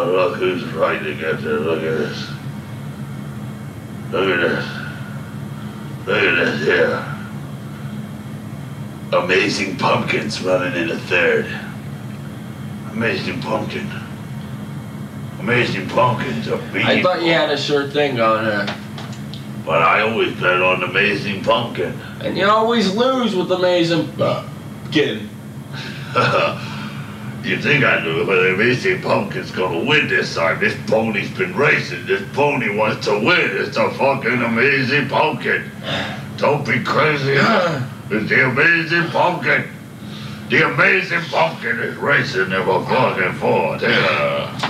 Oh, look who's fighting at there. Look at this. Look at this. Look at this here. Amazing Pumpkins running in the third. Amazing Pumpkin. Amazing Pumpkins are beating. I thought you had a sure thing going here. But I always bet on Amazing Pumpkin. And you always lose with Amazing Pumpkin. You think I knew, but Amazing Pumpkin's gonna win this time. This pony's been racing. This pony wants to win. It's a fucking Amazing Pumpkin. Don't be crazy, huh? It's the Amazing Pumpkin. The Amazing Pumpkin is racing never fucking forward. Yeah.